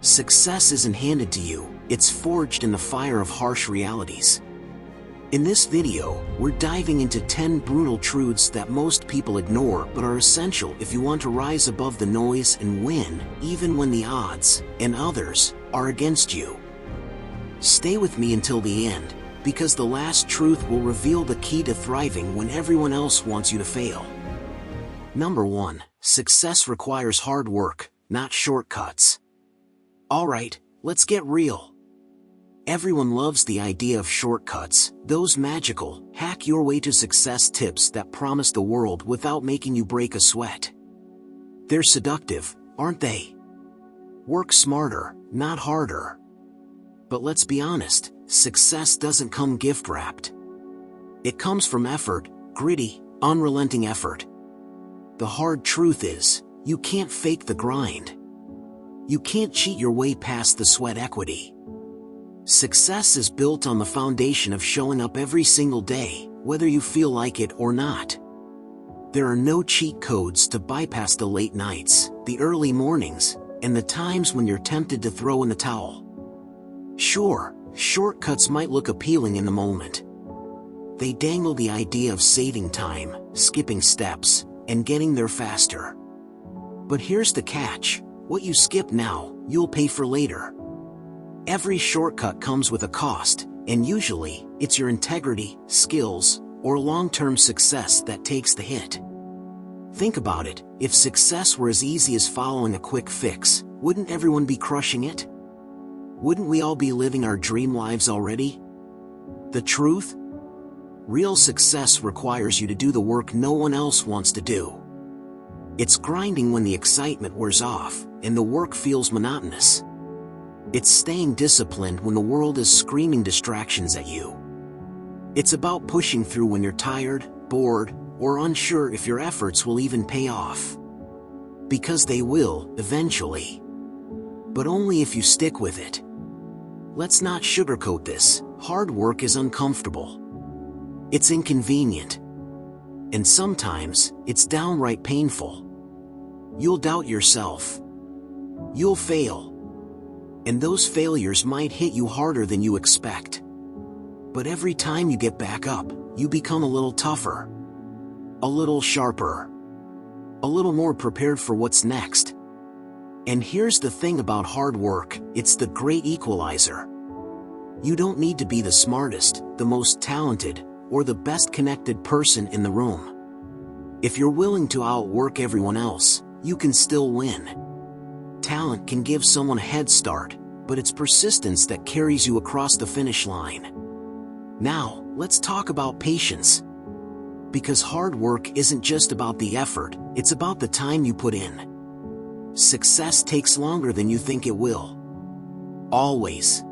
Success isn't handed to you, it's forged in the fire of harsh realities. In this video, we're diving into 10 brutal truths that most people ignore but are essential if you want to rise above the noise and win, even when the odds, and others, are against you. Stay with me until the end, because the last truth will reveal the key to thriving when everyone else wants you to fail. Number 1. Success requires hard work, not shortcuts. Alright, let's get real. Everyone loves the idea of shortcuts, those magical, hack-your-way-to-success tips that promise the world without making you break a sweat. They're seductive, aren't they? Work smarter, not harder. But let's be honest, success doesn't come gift-wrapped. It comes from effort, gritty, unrelenting effort. The hard truth is, you can't fake the grind. You can't cheat your way past the sweat equity. Success is built on the foundation of showing up every single day, whether you feel like it or not. There are no cheat codes to bypass the late nights, the early mornings, and the times when you're tempted to throw in the towel. Sure, shortcuts might look appealing in the moment. They dangle the idea of saving time, skipping steps, and getting there faster. But here's the catch: what you skip now, you'll pay for later. Every shortcut comes with a cost, and usually, it's your integrity, skills, or long-term success that takes the hit. Think about it, if success were as easy as following a quick fix, wouldn't everyone be crushing it? Wouldn't we all be living our dream lives already? The truth? Real success requires you to do the work no one else wants to do. It's grinding when the excitement wears off, and the work feels monotonous. It's staying disciplined when the world is screaming distractions at you. It's about pushing through when you're tired, bored, or unsure if your efforts will even pay off. Because they will, eventually. But only if you stick with it. Let's not sugarcoat this, hard work is uncomfortable. It's inconvenient. And sometimes, it's downright painful. You'll doubt yourself. You'll fail. And those failures might hit you harder than you expect. But every time you get back up, you become a little tougher. A little sharper. A little more prepared for what's next. And here's the thing about hard work, it's the great equalizer. You don't need to be the smartest, the most talented, or the best connected person in the room. If you're willing to outwork everyone else, you can still win. Talent can give someone a head start, but it's persistence that carries you across the finish line. Now, let's talk about patience. Because hard work isn't just about the effort, it's about the time you put in. Success takes longer than you think it will. Always.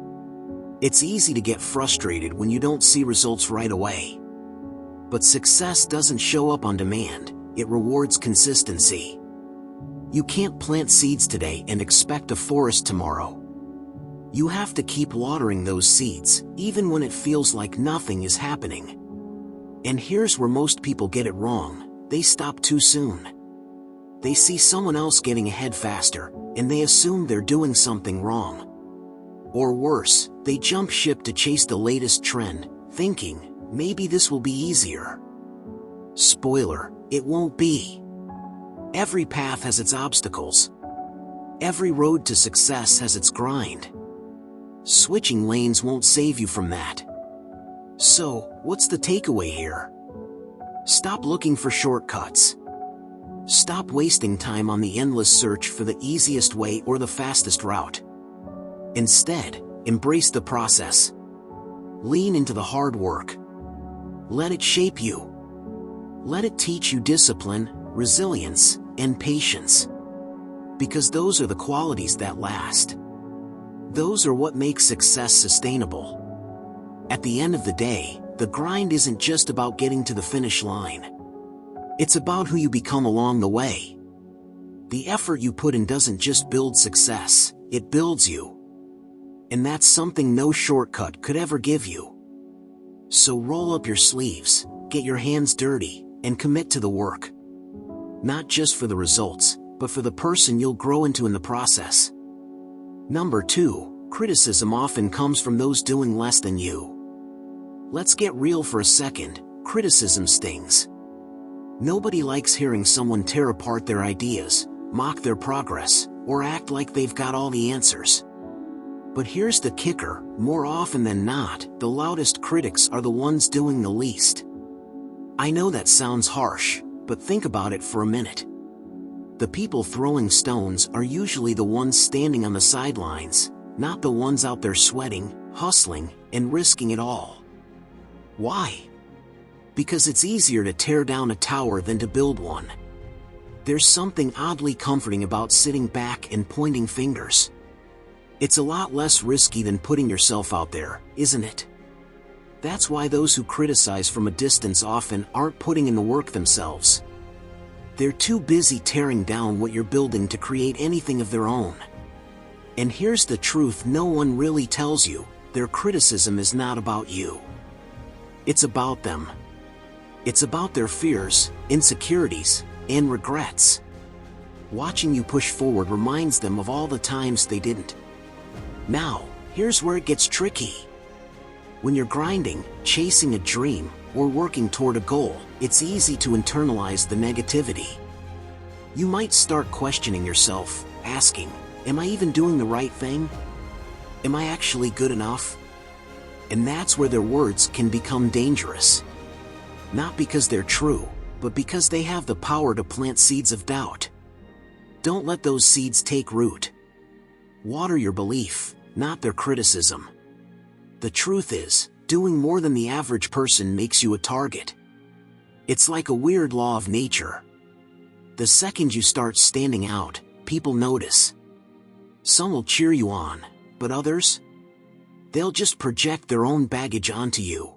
It's easy to get frustrated when you don't see results right away. But success doesn't show up on demand, it rewards consistency. You can't plant seeds today and expect a forest tomorrow. You have to keep watering those seeds, even when it feels like nothing is happening. And here's where most people get it wrong: they stop too soon. They see someone else getting ahead faster, and they assume they're doing something wrong. Or worse, they jump ship to chase the latest trend, thinking, maybe this will be easier. Spoiler, it won't be. Every path has its obstacles. Every road to success has its grind. Switching lanes won't save you from that. So, what's the takeaway here? Stop looking for shortcuts. Stop wasting time on the endless search for the easiest way or the fastest route. Instead, embrace the process. Lean into the hard work. Let it shape you. Let it teach you discipline, resilience, and patience. Because those are the qualities that last. Those are what make success sustainable. At the end of the day, the grind isn't just about getting to the finish line. It's about who you become along the way. The effort you put in doesn't just build success, it builds you. And that's something no shortcut could ever give you. So roll up your sleeves, get your hands dirty, and commit to the work. Not just for the results, but for the person you'll grow into in the process. Number 2, criticism often comes from those doing less than you. Let's get real for a second. Criticism stings. Nobody likes hearing someone tear apart their ideas, mock their progress, or act like they've got all the answers. But here's the kicker: more often than not, the loudest critics are the ones doing the least. I know that sounds harsh, but think about it for a minute. The people throwing stones are usually the ones standing on the sidelines, not the ones out there sweating, hustling, and risking it all. Why? Because it's easier to tear down a tower than to build one. There's something oddly comforting about sitting back and pointing fingers. It's a lot less risky than putting yourself out there, isn't it? That's why those who criticize from a distance often aren't putting in the work themselves. They're too busy tearing down what you're building to create anything of their own. And here's the truth no one really tells you: their criticism is not about you. It's about them. It's about their fears, insecurities, and regrets. Watching you push forward reminds them of all the times they didn't. Now, here's where it gets tricky. When you're grinding, chasing a dream, or working toward a goal, it's easy to internalize the negativity. You might start questioning yourself, asking, am I even doing the right thing? Am I actually good enough? And that's where their words can become dangerous. Not because they're true, but because they have the power to plant seeds of doubt. Don't let those seeds take root. Water your belief, not their criticism. The truth is, doing more than the average person makes you a target. It's like a weird law of nature. The second you start standing out, people notice. Some will cheer you on, but others? They'll just project their own baggage onto you.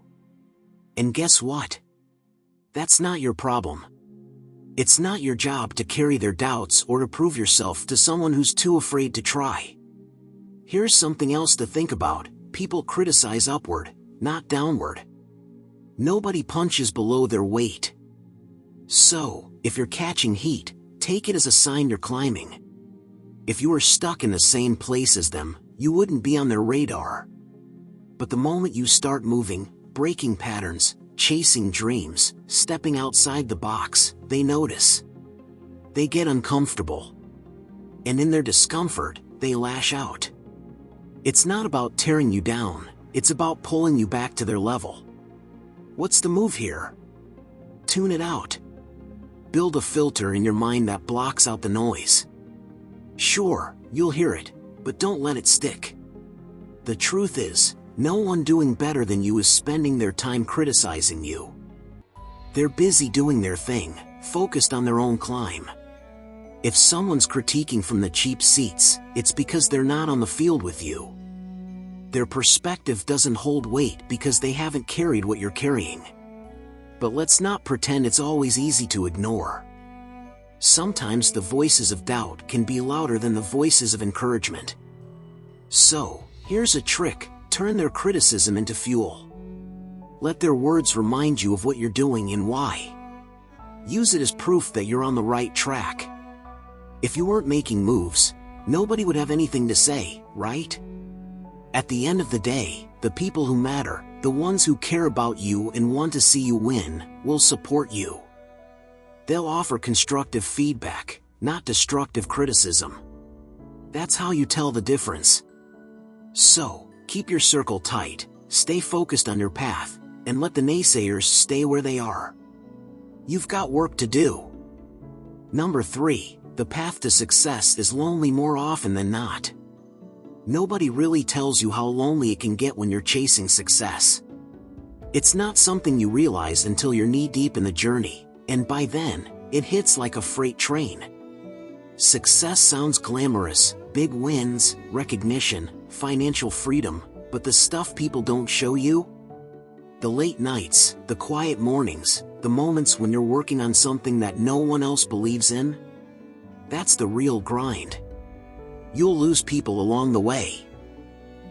And guess what? That's not your problem. It's not your job to carry their doubts or to prove yourself to someone who's too afraid to try. Here's something else to think about: people criticize upward, not downward. Nobody punches below their weight. So, if you're catching heat, take it as a sign you're climbing. If you were stuck in the same place as them, you wouldn't be on their radar. But the moment you start moving, breaking patterns, chasing dreams, stepping outside the box, they notice. They get uncomfortable. And in their discomfort, they lash out. It's not about tearing you down, it's about pulling you back to their level. What's the move here? Tune it out. Build a filter in your mind that blocks out the noise. Sure, you'll hear it, but don't let it stick. The truth is, no one doing better than you is spending their time criticizing you. They're busy doing their thing, focused on their own climb. If someone's critiquing from the cheap seats, it's because they're not on the field with you. Their perspective doesn't hold weight because they haven't carried what you're carrying. But let's not pretend it's always easy to ignore. Sometimes the voices of doubt can be louder than the voices of encouragement. So, here's a trick: turn their criticism into fuel. Let their words remind you of what you're doing and why. Use it as proof that you're on the right track. If you weren't making moves, nobody would have anything to say, right? At the end of the day, the people who matter, the ones who care about you and want to see you win, will support you. They'll offer constructive feedback, not destructive criticism. That's how you tell the difference. So, keep your circle tight, stay focused on your path, and let the naysayers stay where they are. You've got work to do. Number 3, the path to success is lonely more often than not. Nobody really tells you how lonely it can get when you're chasing success. It's not something you realize until you're knee-deep in the journey, and by then, it hits like a freight train. Success sounds glamorous: big wins, recognition, financial freedom, but the stuff people don't show you? The late nights, the quiet mornings, the moments when you're working on something that no one else believes in? That's the real grind. You'll lose people along the way.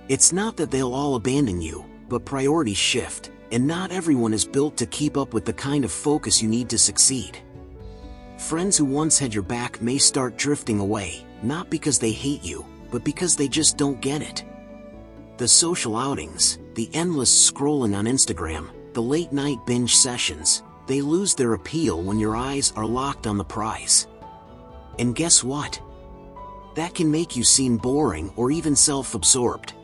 It's not that they'll all abandon you, but priorities shift, and not everyone is built to keep up with the kind of focus you need to succeed. Friends who once had your back may start drifting away, not because they hate you, but because they just don't get it. The social outings, the endless scrolling on Instagram, the late-night binge sessions, they lose their appeal when your eyes are locked on the prize. And guess what? That can make you seem boring or even self-absorbed.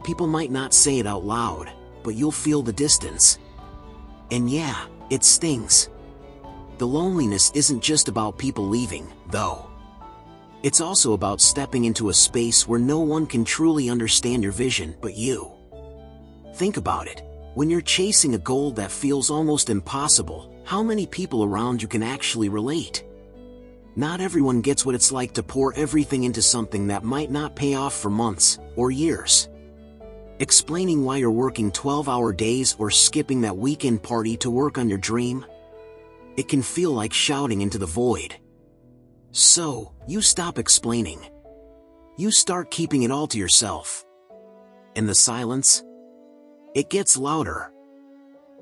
People might not say it out loud, but you'll feel the distance. And yeah, it stings. The loneliness isn't just about people leaving, though. It's also about stepping into a space where no one can truly understand your vision but you. Think about it. When you're chasing a goal that feels almost impossible, how many people around you can actually relate? Not everyone gets what it's like to pour everything into something that might not pay off for months or years. Explaining why you're working 12-hour days or skipping that weekend party to work on your dream? It can feel like shouting into the void. So, you stop explaining. You start keeping it all to yourself. And the silence? It gets louder.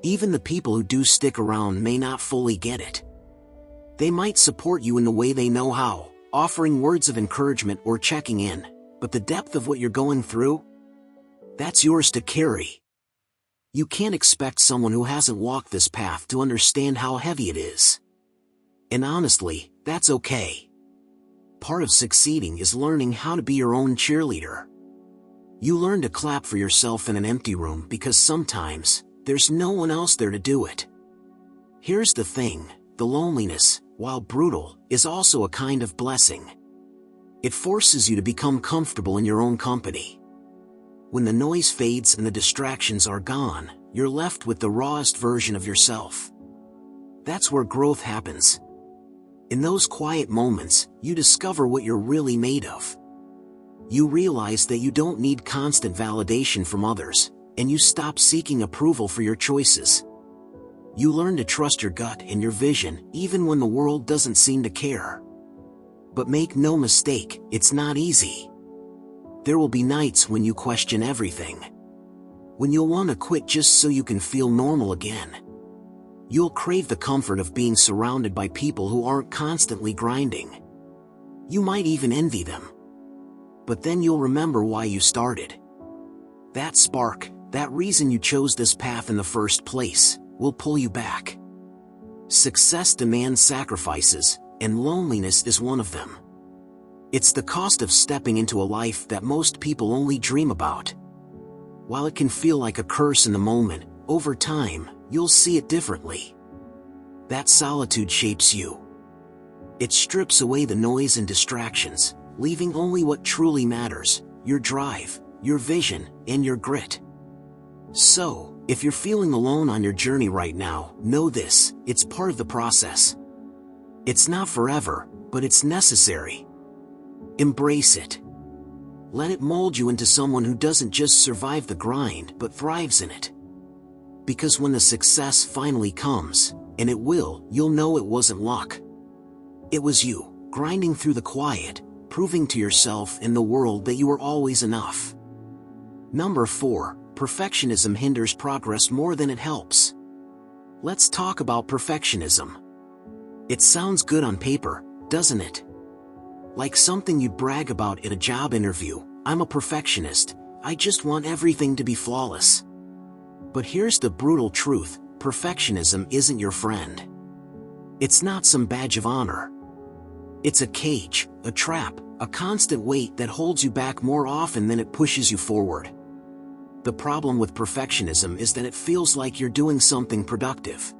Even the people who do stick around may not fully get it. They might support you in the way they know how, offering words of encouragement or checking in, but the depth of what you're going through? That's yours to carry. You can't expect someone who hasn't walked this path to understand how heavy it is. And honestly, that's okay. Part of succeeding is learning how to be your own cheerleader. You learn to clap for yourself in an empty room because sometimes, there's no one else there to do it. Here's the thing, the loneliness, while brutal, is also a kind of blessing. It forces you to become comfortable in your own company. When the noise fades and the distractions are gone, you're left with the rawest version of yourself. That's where growth happens. In those quiet moments, you discover what you're really made of. You realize that you don't need constant validation from others, and you stop seeking approval for your choices. You learn to trust your gut and your vision, even when the world doesn't seem to care. But make no mistake, it's not easy. There will be nights when you question everything. When you'll want to quit just so you can feel normal again. You'll crave the comfort of being surrounded by people who aren't constantly grinding. You might even envy them. But then you'll remember why you started. That spark, that reason you chose this path in the first place, will pull you back. Success demands sacrifices, and loneliness is one of them. It's the cost of stepping into a life that most people only dream about. While it can feel like a curse in the moment, over time, you'll see it differently. That solitude shapes you. It strips away the noise and distractions, leaving only what truly matters, your drive, your vision, and your grit. So, if you're feeling alone on your journey right now, know this, it's part of the process. It's not forever, but it's necessary. Embrace it. Let it mold you into someone who doesn't just survive the grind but thrives in it. Because when the success finally comes, and it will, you'll know it wasn't luck. It was you, grinding through the quiet, proving to yourself and the world that you were always enough. Number 4, perfectionism hinders progress more than it helps. Let's talk about perfectionism. It sounds good on paper, doesn't it? Like something you'd brag about at a job interview. I'm a perfectionist, I just want everything to be flawless. But here's the brutal truth, perfectionism isn't your friend. It's not some badge of honor. It's a cage, a trap, a constant weight that holds you back more often than it pushes you forward. The problem with perfectionism is that it feels like you're doing something productive.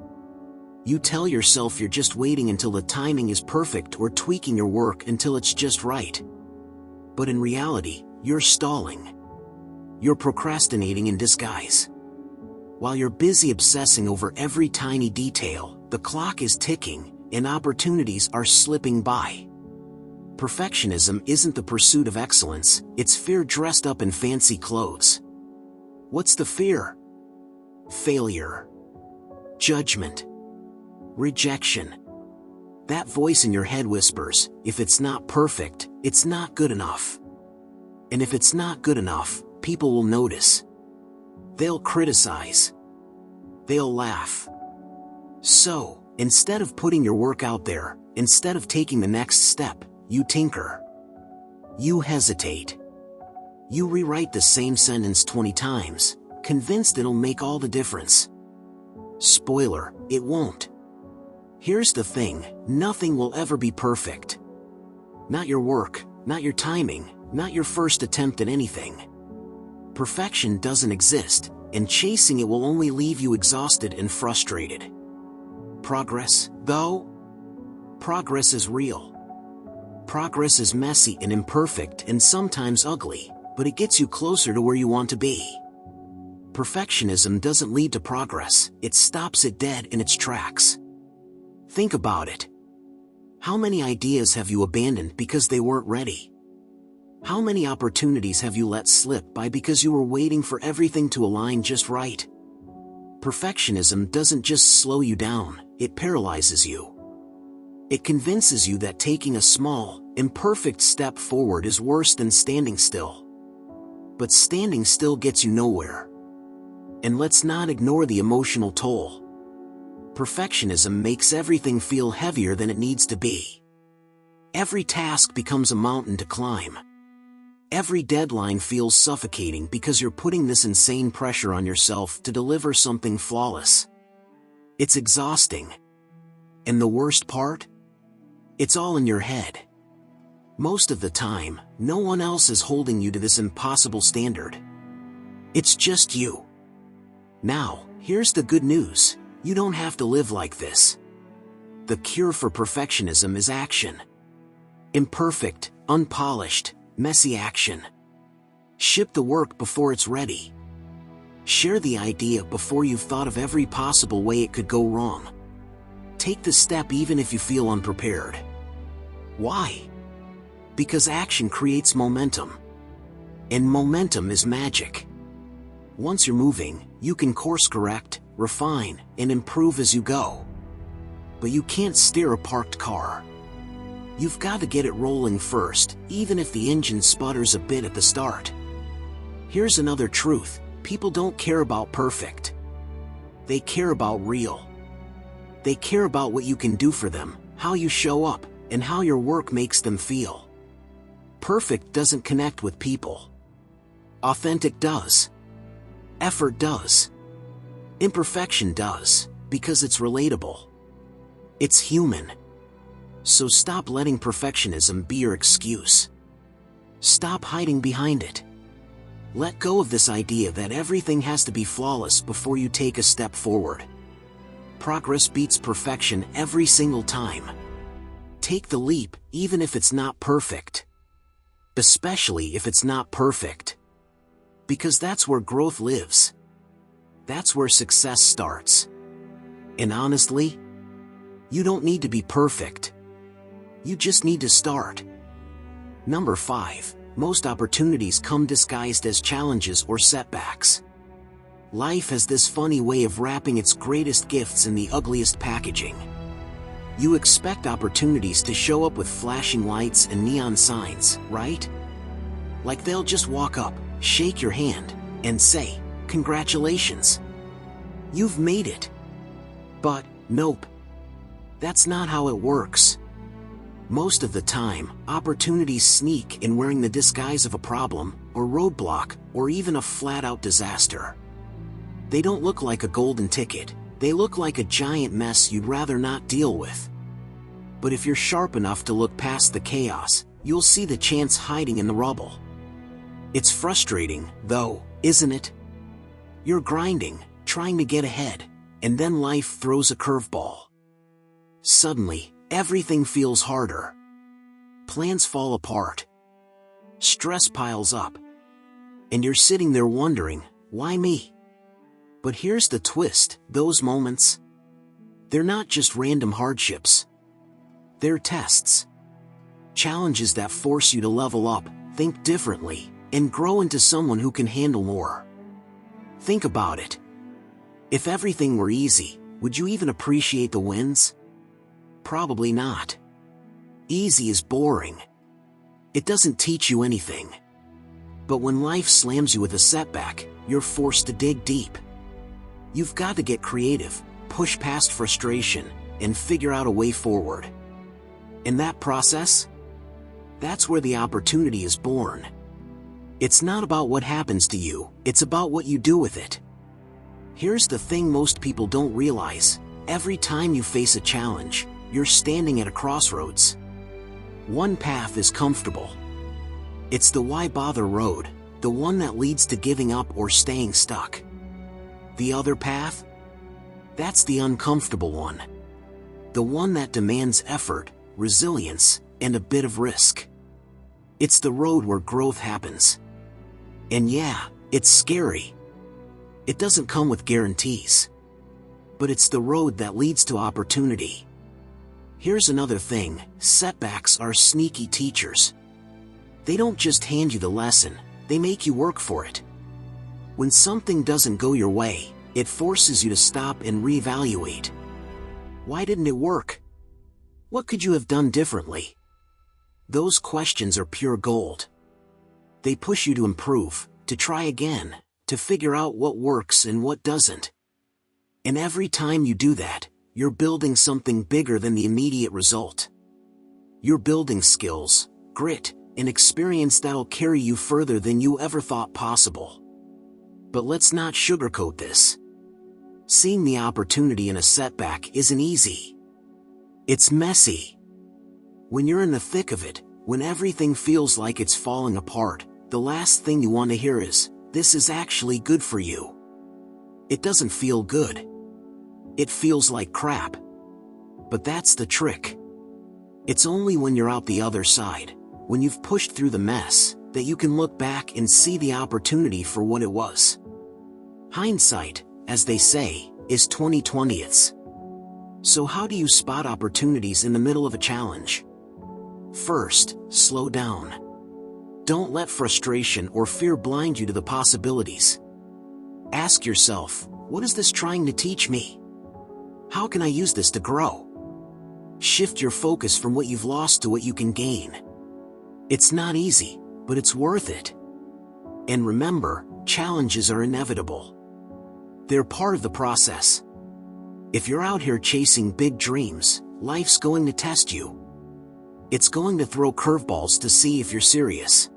You tell yourself you're just waiting until the timing is perfect or tweaking your work until it's just right. But in reality, you're stalling. You're procrastinating in disguise. While you're busy obsessing over every tiny detail, the clock is ticking, and opportunities are slipping by. Perfectionism isn't the pursuit of excellence, it's fear dressed up in fancy clothes. What's the fear? Failure. Judgment. Rejection. That voice in your head whispers, if it's not perfect, it's not good enough. And if it's not good enough, people will notice. They'll criticize. They'll laugh. So, instead of putting your work out there, instead of taking the next step, you tinker. You hesitate. You rewrite the same sentence 20 times, convinced it'll make all the difference. Spoiler, it won't. Here's the thing, nothing will ever be perfect. Not your work, not your timing, not your first attempt at anything. Perfection doesn't exist, and chasing it will only leave you exhausted and frustrated. Progress, though? Progress is real. Progress is messy and imperfect and sometimes ugly, but it gets you closer to where you want to be. Perfectionism doesn't lead to progress, it stops it dead in its tracks. Think about it. How many ideas have you abandoned because they weren't ready? How many opportunities have you let slip by because you were waiting for everything to align just right? Perfectionism doesn't just slow you down, it paralyzes you. It convinces you that taking a small, imperfect step forward is worse than standing still. But standing still gets you nowhere. And let's not ignore the emotional toll. Perfectionism makes everything feel heavier than it needs to be. Every task becomes a mountain to climb. Every deadline feels suffocating because you're putting this insane pressure on yourself to deliver something flawless. It's exhausting. And the worst part? It's all in your head. Most of the time, no one else is holding you to this impossible standard. It's just you. Now, here's the good news. You don't have to live like this. The cure for perfectionism is action. Imperfect, unpolished, messy action. Ship the work before it's ready. Share the idea before you've thought of every possible way it could go wrong. Take the step even if you feel unprepared. Why? Because action creates momentum. And momentum is magic. Once you're moving, you can course correct, refine, and improve as you go. But you can't steer a parked car. You've got to get it rolling first, even if the engine sputters a bit at the start. Here's another truth, people don't care about perfect. They care about real. They care about what you can do for them, how you show up, and how your work makes them feel. Perfect doesn't connect with people. Authentic does. Effort does. Imperfection does, because it's relatable. It's human. So stop letting perfectionism be your excuse. Stop hiding behind it. Let go of this idea that everything has to be flawless before you take a step forward. Progress beats perfection every single time. Take the leap, even if it's not perfect. Especially if it's not perfect. Because that's where growth lives. That's where success starts. And honestly, you don't need to be perfect. You just need to start. Number 5. Most opportunities come disguised as challenges or setbacks. Life has this funny way of wrapping its greatest gifts in the ugliest packaging. You expect opportunities to show up with flashing lights and neon signs, right? Like they'll just walk up, shake your hand, and say, "Congratulations. You've made it." But, nope. That's not how it works. Most of the time, opportunities sneak in wearing the disguise of a problem, or roadblock, or even a flat-out disaster. They don't look like a golden ticket, they look like a giant mess you'd rather not deal with. But if you're sharp enough to look past the chaos, you'll see the chance hiding in the rubble. It's frustrating, though, isn't it? You're grinding, trying to get ahead, and then life throws a curveball. Suddenly, everything feels harder. Plans fall apart. Stress piles up. And you're sitting there wondering, why me? But here's the twist, those moments, they're not just random hardships. They're tests. Challenges that force you to level up, think differently, and grow into someone who can handle more. Think about it. If everything were easy, would you even appreciate the wins? Probably not. Easy is boring. It doesn't teach you anything. But when life slams you with a setback, you're forced to dig deep. You've got to get creative, push past frustration, and figure out a way forward. In that process, That's where the opportunity is born. It's not about what happens to you, it's about what you do with it. Here's the thing most people don't realize. Every time you face a challenge, you're standing at a crossroads. One path is comfortable. It's the why bother road, the one that leads to giving up or staying stuck. The other path? That's the uncomfortable one. The one that demands effort, resilience, and a bit of risk. It's the road where growth happens. And yeah, it's scary. It doesn't come with guarantees. But it's the road that leads to opportunity. Here's another thing, setbacks are sneaky teachers. They don't just hand you the lesson, they make you work for it. When something doesn't go your way, it forces you to stop and reevaluate. Why didn't it work? What could you have done differently? Those questions are pure gold. They push you to improve, to try again, to figure out what works and what doesn't. And every time you do that, you're building something bigger than the immediate result. You're building skills, grit, and experience that'll carry you further than you ever thought possible. But let's not sugarcoat this. Seeing the opportunity in a setback isn't easy. It's messy. When you're in the thick of it, when everything feels like it's falling apart, the last thing you want to hear is, "This is actually good for you." It doesn't feel good. It feels like crap. But that's the trick. It's only when you're out the other side, when you've pushed through the mess, that you can look back and see the opportunity for what it was. Hindsight, as they say, is 20/20ths. So how do you spot opportunities in the middle of a challenge? First, slow down. Don't let frustration or fear blind you to the possibilities. Ask yourself, what is this trying to teach me? How can I use this to grow? Shift your focus from what you've lost to what you can gain. It's not easy, but it's worth it. And remember, challenges are inevitable. They're part of the process. If you're out here chasing big dreams, life's going to test you. It's going to throw curveballs to see if you're serious.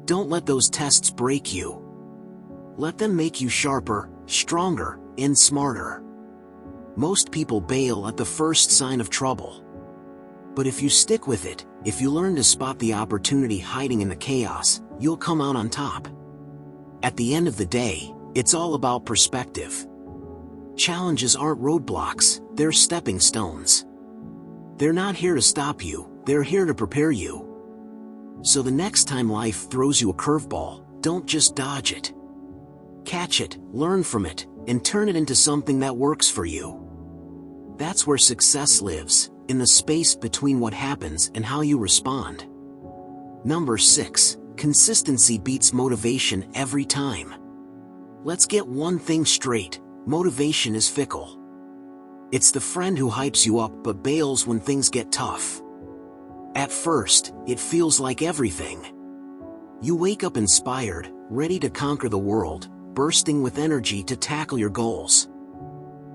Don't let those tests break you. Let them make you sharper, stronger, and smarter. Most people bail at the first sign of trouble. But if you stick with it, if you learn to spot the opportunity hiding in the chaos, you'll come out on top. At the end of the day, it's all about perspective. Challenges aren't roadblocks, they're stepping stones. They're not here to stop you, they're here to prepare you. So the next time life throws you a curveball, don't just dodge it. Catch it, learn from it, and turn it into something that works for you. That's where success lives, in the space between what happens and how you respond. Number 6, consistency beats motivation every time. Let's get one thing straight, motivation is fickle. It's the friend who hypes you up but bails when things get tough. At first, it feels like everything. You wake up inspired, ready to conquer the world, bursting with energy to tackle your goals.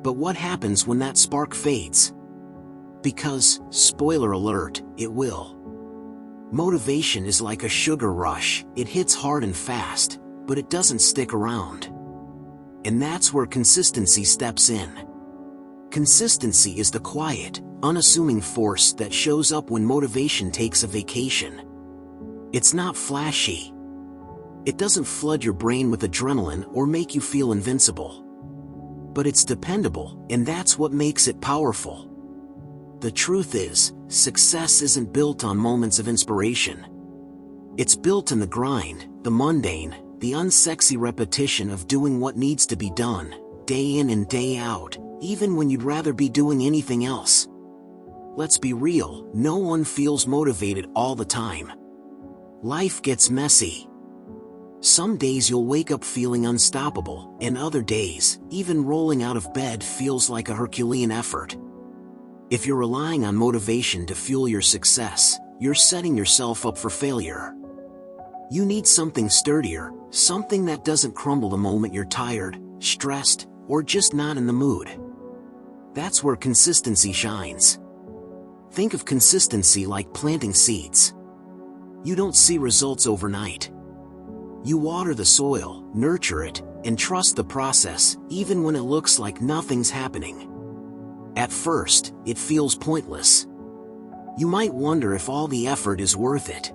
But what happens when that spark fades? Because, spoiler alert, it will. Motivation is like a sugar rush, it hits hard and fast, but it doesn't stick around. And that's where consistency steps in. Consistency is the quiet, unassuming force that shows up when motivation takes a vacation. It's not flashy. It doesn't flood your brain with adrenaline or make you feel invincible. But it's dependable, and that's what makes it powerful. The truth is, success isn't built on moments of inspiration. It's built in the grind, the mundane, the unsexy repetition of doing what needs to be done, day in and day out, even when you'd rather be doing anything else. Let's be real, no one feels motivated all the time. Life gets messy. Some days you'll wake up feeling unstoppable, and other days, even rolling out of bed feels like a Herculean effort. If you're relying on motivation to fuel your success, you're setting yourself up for failure. You need something sturdier, something that doesn't crumble the moment you're tired, stressed, or just not in the mood. That's where consistency shines. Think of consistency like planting seeds. You don't see results overnight. You water the soil, nurture it, and trust the process, even when it looks like nothing's happening. At first, it feels pointless. You might wonder if all the effort is worth it.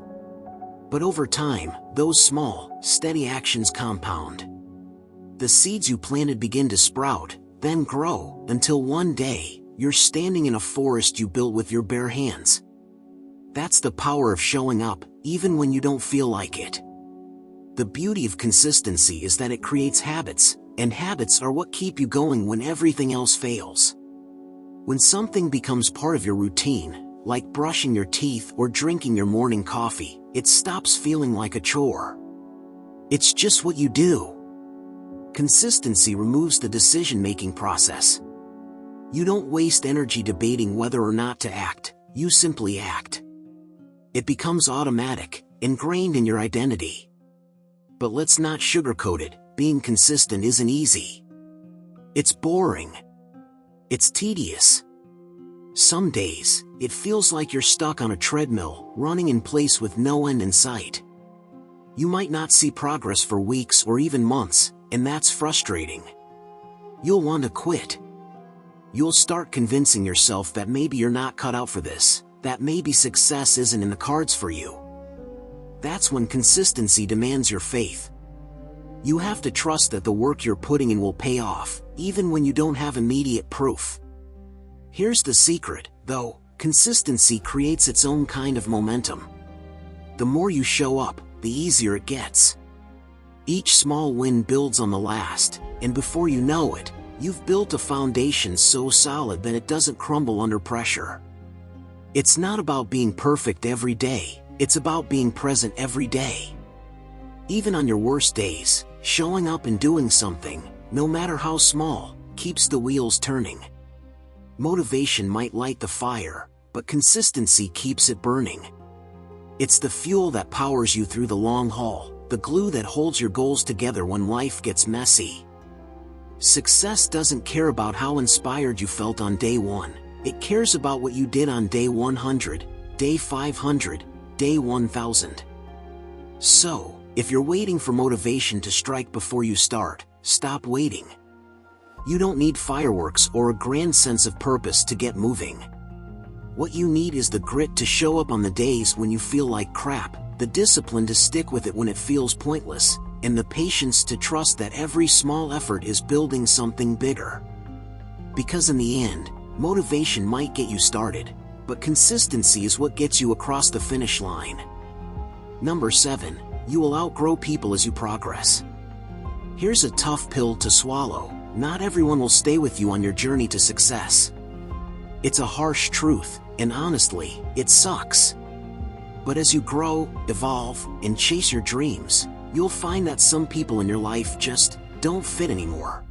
But over time, those small, steady actions compound. The seeds you planted begin to sprout, then grow, until one day, you're standing in a forest you built with your bare hands. That's the power of showing up, even when you don't feel like it. The beauty of consistency is that it creates habits, and habits are what keep you going when everything else fails. When something becomes part of your routine, like brushing your teeth or drinking your morning coffee, it stops feeling like a chore. It's just what you do. Consistency removes the decision-making process. You don't waste energy debating whether or not to act, you simply act. It becomes automatic, ingrained in your identity. But let's not sugarcoat it, being consistent isn't easy. It's boring. It's tedious. Some days, it feels like you're stuck on a treadmill, running in place with no end in sight. You might not see progress for weeks or even months, and that's frustrating. You'll want to quit. You'll start convincing yourself that maybe you're not cut out for this, that maybe success isn't in the cards for you. That's when consistency demands your faith. You have to trust that the work you're putting in will pay off, even when you don't have immediate proof. Here's the secret, though: consistency creates its own kind of momentum. The more you show up, the easier it gets. Each small win builds on the last, and before you know it, you've built a foundation so solid that it doesn't crumble under pressure. It's not about being perfect every day, it's about being present every day. Even on your worst days, showing up and doing something, no matter how small, keeps the wheels turning. Motivation might light the fire, but consistency keeps it burning. It's the fuel that powers you through the long haul, the glue that holds your goals together when life gets messy. Success doesn't care about how inspired you felt on day 1, it cares about what you did on day 100, day 500, day 1000. So, if you're waiting for motivation to strike before you start, stop waiting. You don't need fireworks or a grand sense of purpose to get moving. What you need is the grit to show up on the days when you feel like crap, the discipline to stick with it when it feels pointless, and the patience to trust that every small effort is building something bigger. Because in the end, motivation might get you started, but consistency is what gets you across the finish line. Number 7, you will outgrow people as you progress. Here's a tough pill to swallow: not everyone will stay with you on your journey to success. It's a harsh truth, and honestly, it sucks. But as you grow, evolve, and chase your dreams, you'll find that some people in your life just don't fit anymore.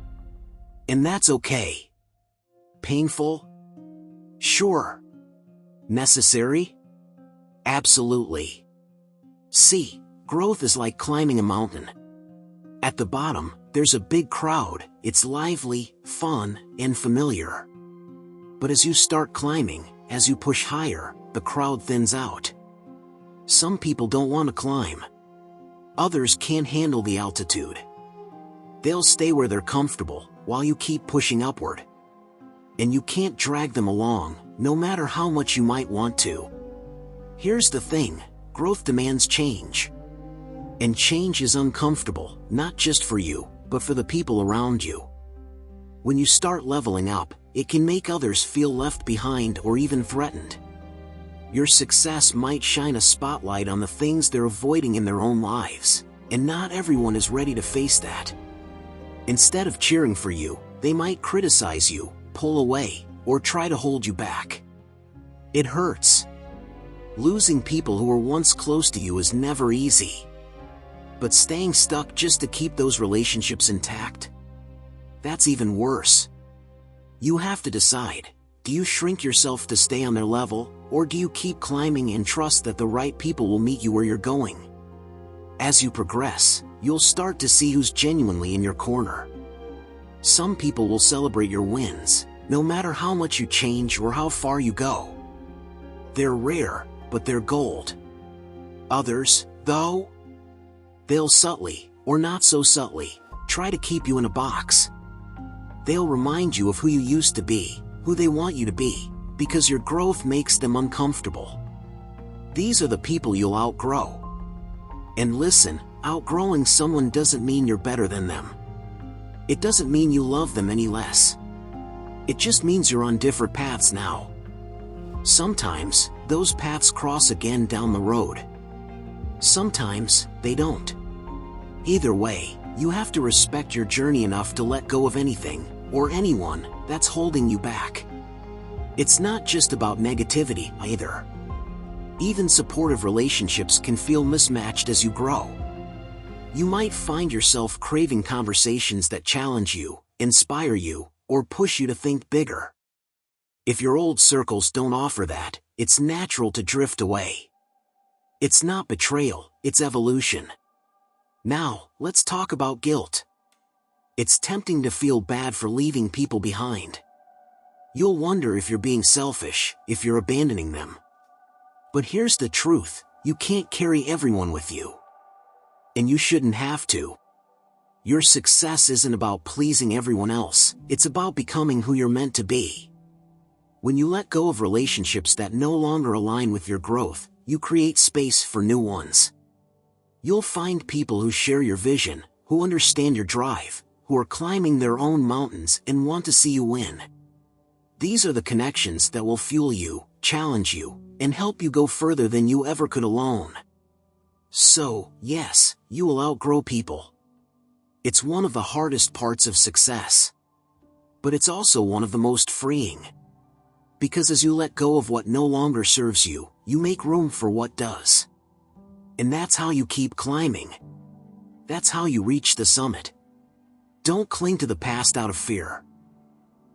And that's okay. Painful? Sure. Necessary? Absolutely. See, growth is like climbing a mountain. At the bottom, there's a big crowd, it's lively, fun, and familiar. But as you start climbing, as you push higher, the crowd thins out. Some people don't want to climb. Others can't handle the altitude. They'll stay where they're comfortable, while you keep pushing upward. And you can't drag them along, no matter how much you might want to. Here's the thing: growth demands change. And change is uncomfortable, not just for you, but for the people around you. When you start leveling up, it can make others feel left behind or even threatened. Your success might shine a spotlight on the things they're avoiding in their own lives, and not everyone is ready to face that. Instead of cheering for you, they might criticize you, pull away, or try to hold you back. It hurts. Losing people who were once close to you is never easy. But staying stuck just to keep those relationships intact? That's even worse. You have to decide: do you shrink yourself to stay on their level, or do you keep climbing and trust that the right people will meet you where you're going? As you progress, you'll start to see who's genuinely in your corner. Some people will celebrate your wins, no matter how much you change or how far you go. They're rare, but they're gold. Others, though, they'll subtly, or not so subtly, try to keep you in a box. They'll remind you of who you used to be, who they want you to be, because your growth makes them uncomfortable. These are the people you'll outgrow. And listen, outgrowing someone doesn't mean you're better than them. It doesn't mean you love them any less. It just means you're on different paths now. Sometimes, those paths cross again down the road. Sometimes, they don't. Either way, you have to respect your journey enough to let go of anything, or anyone, that's holding you back. It's not just about negativity, either. Even supportive relationships can feel mismatched as you grow. You might find yourself craving conversations that challenge you, inspire you, or push you to think bigger. If your old circles don't offer that, it's natural to drift away. It's not betrayal, it's evolution. Now, let's talk about guilt. It's tempting to feel bad for leaving people behind. You'll wonder if you're being selfish, if you're abandoning them. But here's the truth, you can't carry everyone with you. And you shouldn't have to. Your success isn't about pleasing everyone else, it's about becoming who you're meant to be. When you let go of relationships that no longer align with your growth, you create space for new ones. You'll find people who share your vision, who understand your drive, who are climbing their own mountains and want to see you win. These are the connections that will fuel you, challenge you, and help you go further than you ever could alone. So, yes, you will outgrow people. It's one of the hardest parts of success. But it's also one of the most freeing. Because as you let go of what no longer serves you, you make room for what does. And that's how you keep climbing. That's how you reach the summit. Don't cling to the past out of fear.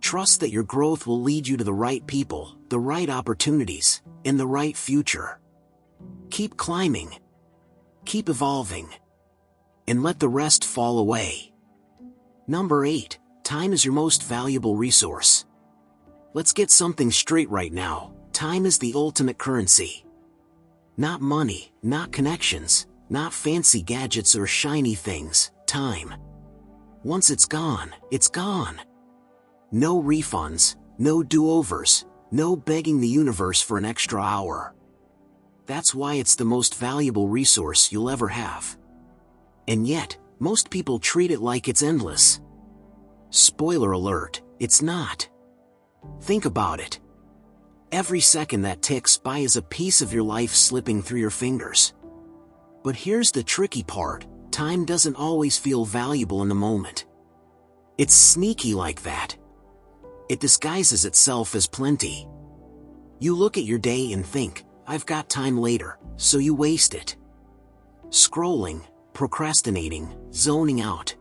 Trust that your growth will lead you to the right people, the right opportunities, and the right future. Keep climbing. Keep evolving. And let the rest fall away. Number 8, time is your most valuable resource. Let's get something straight right now. Time is the ultimate currency. Not money, not connections, not fancy gadgets or shiny things, time. Once it's gone, it's gone. No refunds, no do-overs, no begging the universe for an extra hour. That's why it's the most valuable resource you'll ever have. And yet, most people treat it like it's endless. Spoiler alert, it's not. Think about it. Every second that ticks by is a piece of your life slipping through your fingers. But here's the tricky part, time doesn't always feel valuable in the moment. It's sneaky like that. It disguises itself as plenty. You look at your day and think, I've got time later, so you waste it. Scrolling, procrastinating, zoning out.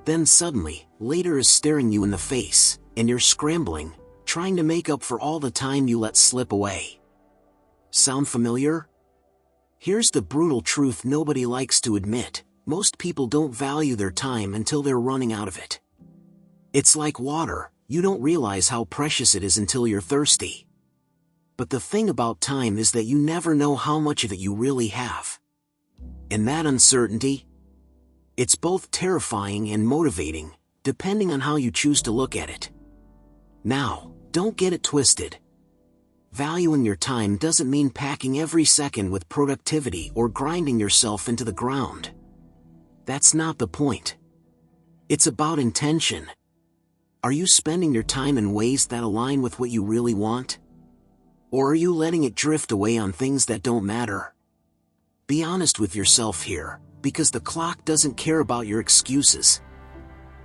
Then suddenly, later is staring you in the face, and you're scrambling, trying to make up for all the time you let slip away. Sound familiar? Here's the brutal truth nobody likes to admit, most people don't value their time until they're running out of it. It's like water, you don't realize how precious it is until you're thirsty. But the thing about time is that you never know how much of it you really have. And that uncertainty? It's both terrifying and motivating, depending on how you choose to look at it. Now, don't get it twisted. Valuing your time doesn't mean packing every second with productivity or grinding yourself into the ground. That's not the point. It's about intention. Are you spending your time in ways that align with what you really want? Or are you letting it drift away on things that don't matter? Be honest with yourself here, because the clock doesn't care about your excuses.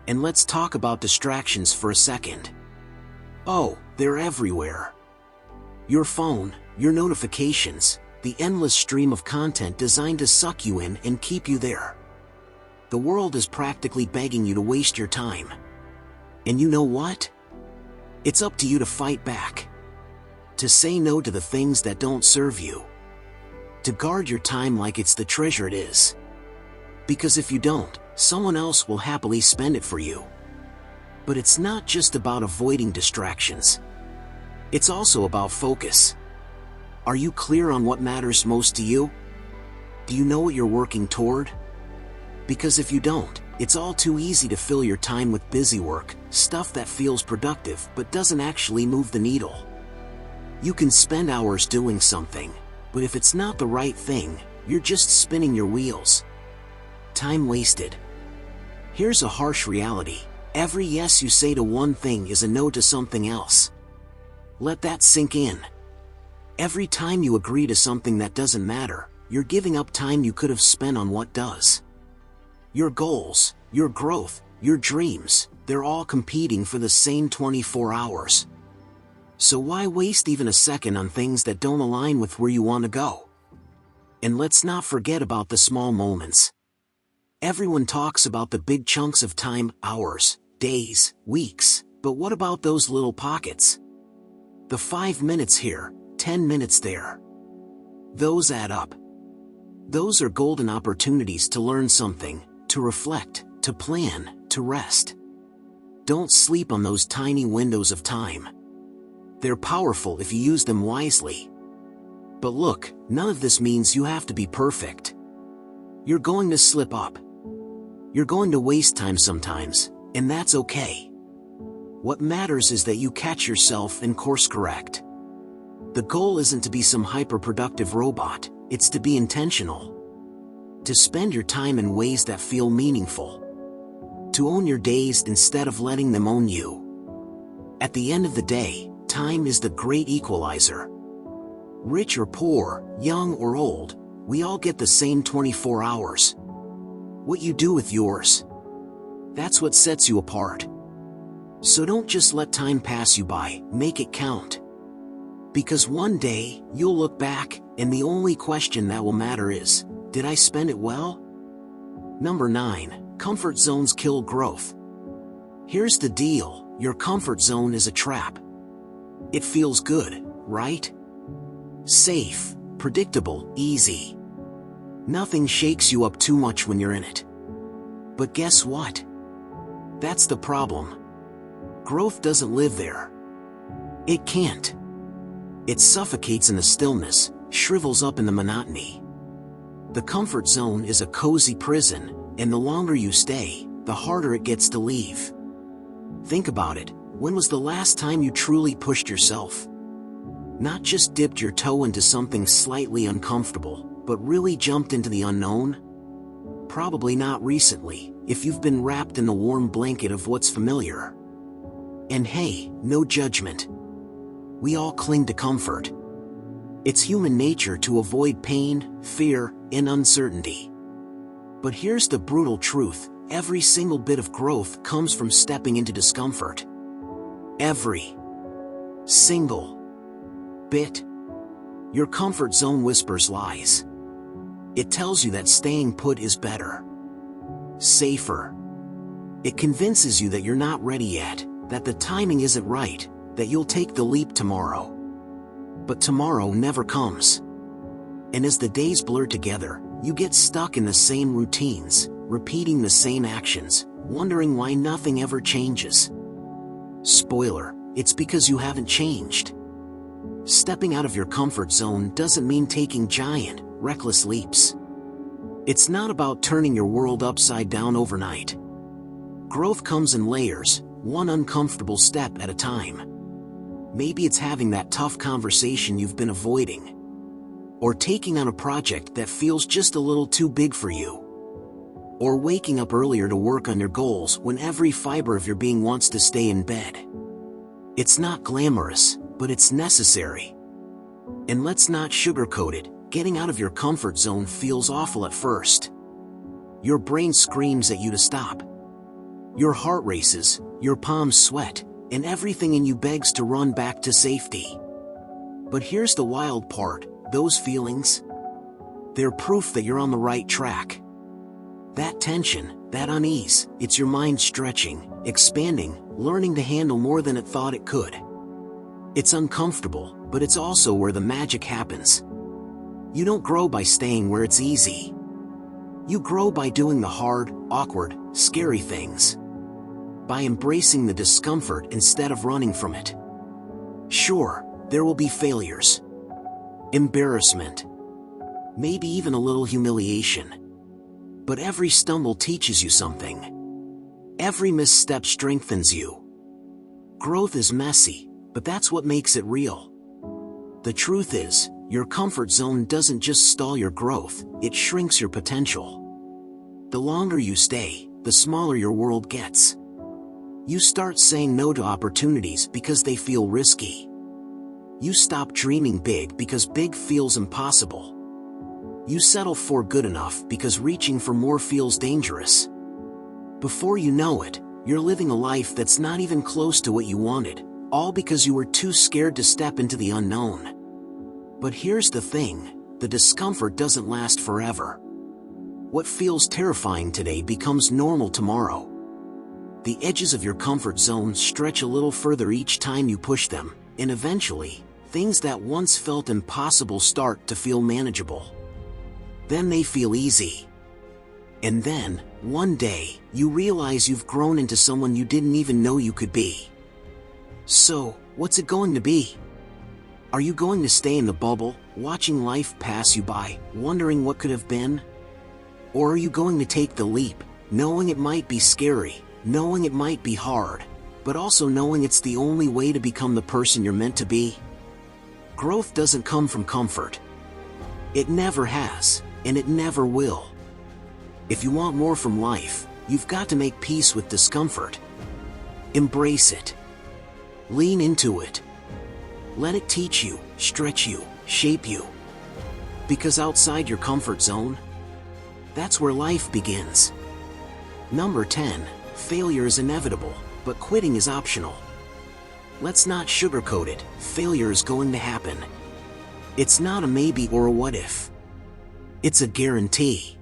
And let's talk about distractions for a second. Oh, they're everywhere. Your phone, your notifications, the endless stream of content designed to suck you in and keep you there. The world is practically begging you to waste your time. And you know what? It's up to you to fight back. To say no to the things that don't serve you. To guard your time like it's the treasure it is. Because if you don't, someone else will happily spend it for you. But it's not just about avoiding distractions. It's also about focus. Are you clear on what matters most to you? Do you know what you're working toward? Because if you don't, it's all too easy to fill your time with busy work, stuff that feels productive but doesn't actually move the needle. You can spend hours doing something, but if it's not the right thing, you're just spinning your wheels. Time wasted. Here's a harsh reality. Every yes you say to one thing is a no to something else. Let that sink in. Every time you agree to something that doesn't matter, you're giving up time you could have spent on what does. Your goals, your growth, your dreams, they're all competing for the same 24 hours. So why waste even a second on things that don't align with where you want to go? And let's not forget about the small moments. Everyone talks about the big chunks of time, hours, days, weeks, but what about those little pockets? The 5 minutes here, 10 minutes there. Those add up. Those are golden opportunities to learn something, to reflect, to plan, to rest. Don't sleep on those tiny windows of time. They're powerful if you use them wisely. But look, none of this means you have to be perfect. You're going to slip up. You're going to waste time sometimes, and that's okay. What matters is that you catch yourself and course correct. The goal isn't to be some hyper-productive robot, it's to be intentional. To spend your time in ways that feel meaningful. To own your days instead of letting them own you. At the end of the day, time is the great equalizer. Rich or poor, young or old, we all get the same 24 hours. What you do with yours, that's what sets you apart. So don't just let time pass you by, make it count. Because one day, you'll look back, and the only question that will matter is, did I spend it well? Number 9, comfort zones kill growth. Here's the deal, your comfort zone is a trap. It feels good, right? Safe, predictable, easy. Nothing shakes you up too much when you're in it. But guess what? That's the problem. Growth doesn't live there. It can't. It suffocates in the stillness, shrivels up in the monotony. The comfort zone is a cozy prison, and the longer you stay, the harder it gets to leave. Think about it, when was the last time you truly pushed yourself? Not just dipped your toe into something slightly uncomfortable, but really jumped into the unknown? Probably not recently, if you've been wrapped in the warm blanket of what's familiar. And hey, no judgment. We all cling to comfort. It's human nature to avoid pain, fear, and uncertainty. But here's the brutal truth, every single bit of growth comes from stepping into discomfort. Every single bit. Your comfort zone whispers lies. It tells you that staying put is better. Safer. It convinces you that you're not ready yet, that the timing isn't right, that you'll take the leap tomorrow. But tomorrow never comes. And as the days blur together, you get stuck in the same routines, repeating the same actions, wondering why nothing ever changes. Spoiler, it's because you haven't changed. Stepping out of your comfort zone doesn't mean taking giant, reckless leaps. It's not about turning your world upside down overnight. Growth comes in layers, one uncomfortable step at a time. Maybe it's having that tough conversation you've been avoiding. Or taking on a project that feels just a little too big for you. Or waking up earlier to work on your goals when every fiber of your being wants to stay in bed. It's not glamorous, but it's necessary. And let's not sugarcoat it, getting out of your comfort zone feels awful at first. Your brain screams at you to stop. Your heart races, your palms sweat, and everything in you begs to run back to safety. But here's the wild part, those feelings, they're proof that you're on the right track. That tension, that unease, it's your mind stretching, expanding, learning to handle more than it thought it could. It's uncomfortable, but it's also where the magic happens. You don't grow by staying where it's easy. You grow by doing the hard, awkward, scary things. By embracing the discomfort instead of running from it. Sure, there will be failures. Embarrassment. maybe even a little humiliation. But every stumble teaches you something. Every misstep strengthens you. Growth is messy, but that's what makes it real. The truth is, your comfort zone doesn't just stall your growth, it shrinks your potential. The longer you stay, the smaller your world gets. You start saying no to opportunities because they feel risky. You stop dreaming big because big feels impossible. You settle for good enough because reaching for more feels dangerous. Before you know it, you're living a life that's not even close to what you wanted, all because you were too scared to step into the unknown. But here's the thing, the discomfort doesn't last forever. What feels terrifying today becomes normal tomorrow. The edges of your comfort zone stretch a little further each time you push them, and eventually, things that once felt impossible start to feel manageable. Then they feel easy. And then, one day, you realize you've grown into someone you didn't even know you could be. So, what's it going to be? Are you going to stay in the bubble, watching life pass you by, wondering what could have been? Or are you going to take the leap, knowing it might be scary, knowing it might be hard, but also knowing it's the only way to become the person you're meant to be? Growth doesn't come from comfort. It never has, and it never will. If you want more from life, you've got to make peace with discomfort. Embrace it. Lean into it. Let it teach you, stretch you, shape you. Because outside your comfort zone, that's where life begins. Number 10, failure is inevitable, but quitting is optional. Let's not sugarcoat it, failure is going to happen. It's not a maybe or a what if. It's a guarantee.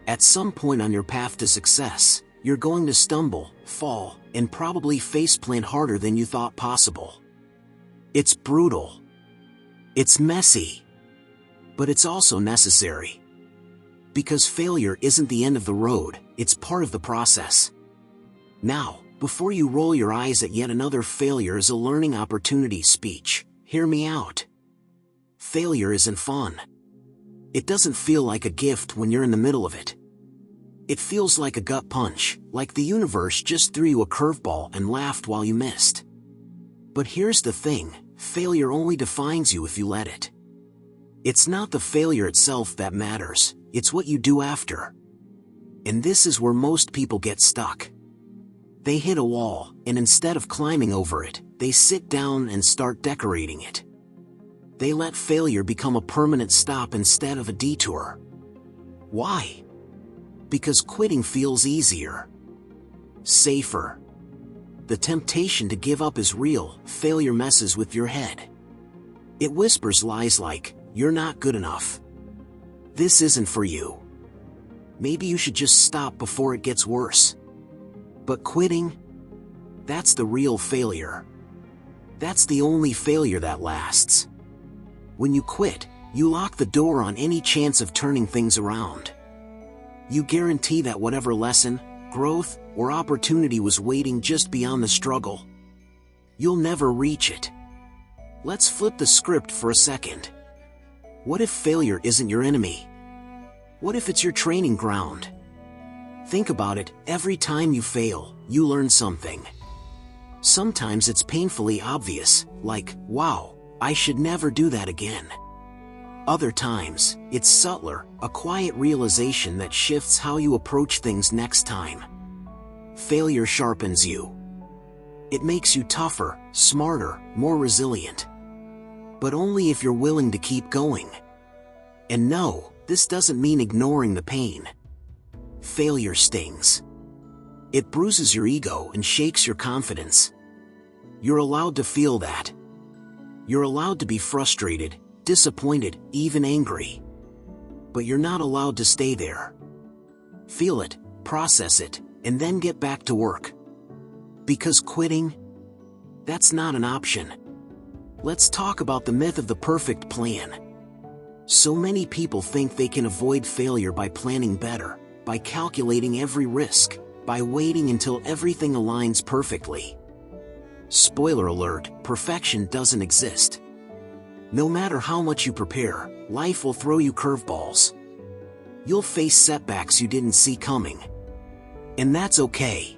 At some point on your path to success, you're going to stumble, fall, and probably faceplant harder than you thought possible. It's brutal. It's messy. But it's also necessary. Because failure isn't the end of the road, it's part of the process. Now, before you roll your eyes at yet another failure as a learning opportunity speech, hear me out. Failure isn't fun. It doesn't feel like a gift when you're in the middle of it. It feels like a gut punch, like the universe just threw you a curveball and laughed while you missed. But here's the thing, failure only defines you if you let it. It's not the failure itself that matters, it's what you do after. And this is where most people get stuck. They hit a wall, and instead of climbing over it, they sit down and start decorating it. They let failure become a permanent stop instead of a detour. Why? Because quitting feels easier. Safer. The temptation to give up is real, failure messes with your head. It whispers lies like, you're not good enough. This isn't for you. Maybe you should just stop before it gets worse. But quitting? That's the real failure. That's the only failure that lasts. When you quit, you lock the door on any chance of turning things around. You guarantee that whatever lesson, growth, or opportunity was waiting just beyond the struggle, you'll never reach it. Let's flip the script for a second. What if failure isn't your enemy? What if it's your training ground? Think about it, every time you fail, you learn something. Sometimes it's painfully obvious, like, wow, I should never do that again. Other times, it's subtler, a quiet realization that shifts how you approach things next time. Failure sharpens you. It makes you tougher, smarter, more resilient. But only if you're willing to keep going. And no, this doesn't mean ignoring the pain. Failure stings. It bruises your ego and shakes your confidence. You're allowed to feel that. You're allowed to be frustrated, disappointed, even angry. But you're not allowed to stay there. Feel it, process it, and then get back to work. Because quitting? That's not an option. Let's talk about the myth of the perfect plan. So many people think they can avoid failure by planning better, by calculating every risk, by waiting until everything aligns perfectly. Spoiler alert, perfection doesn't exist. No matter how much you prepare, life will throw you curveballs. You'll face setbacks you didn't see coming. And that's okay.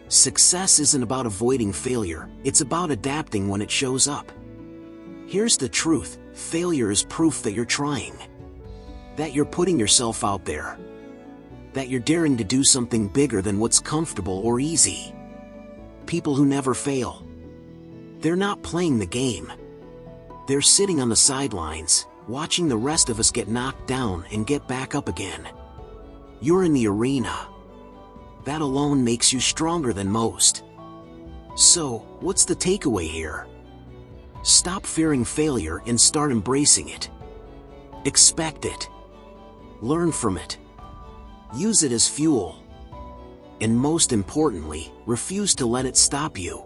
Success isn't about avoiding failure, it's about adapting when it shows up. Here's the truth: failure is proof that you're trying. That you're putting yourself out there. That you're daring to do something bigger than what's comfortable or easy. People who never fail, they're not playing the game. They're sitting on the sidelines, watching the rest of us get knocked down and get back up again. You're in the arena. That alone makes you stronger than most. So, what's the takeaway here? Stop fearing failure and start embracing it. Expect it. Learn from it. Use it as fuel. And most importantly, refuse to let it stop you.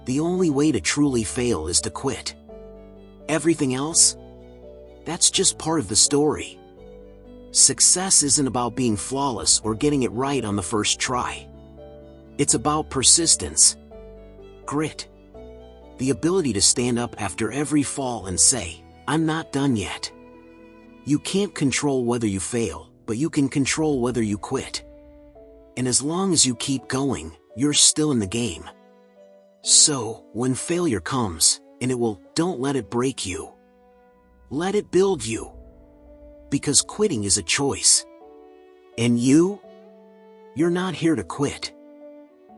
The only way to truly fail is to quit. Everything else? That's just part of the story. Success isn't about being flawless or getting it right on the first try. It's about persistence, grit, the ability to stand up after every fall and say, "I'm not done yet." You can't control whether you fail, but you can control whether you quit. And as long as you keep going, you're still in the game. So, when failure comes, and it will, don't let it break you. Let it build you. Because quitting is a choice. And you're not here to quit.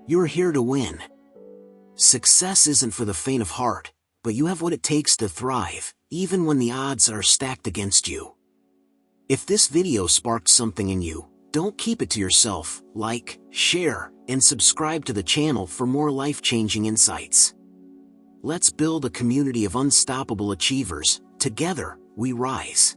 You're here to win. Success isn't for the faint of heart, but you have what it takes to thrive, even when the odds are stacked against you. If this video sparked something in you, don't keep it to yourself. Like, share, and subscribe to the channel for more life-changing insights. Let's build a community of unstoppable achievers. Together, we rise.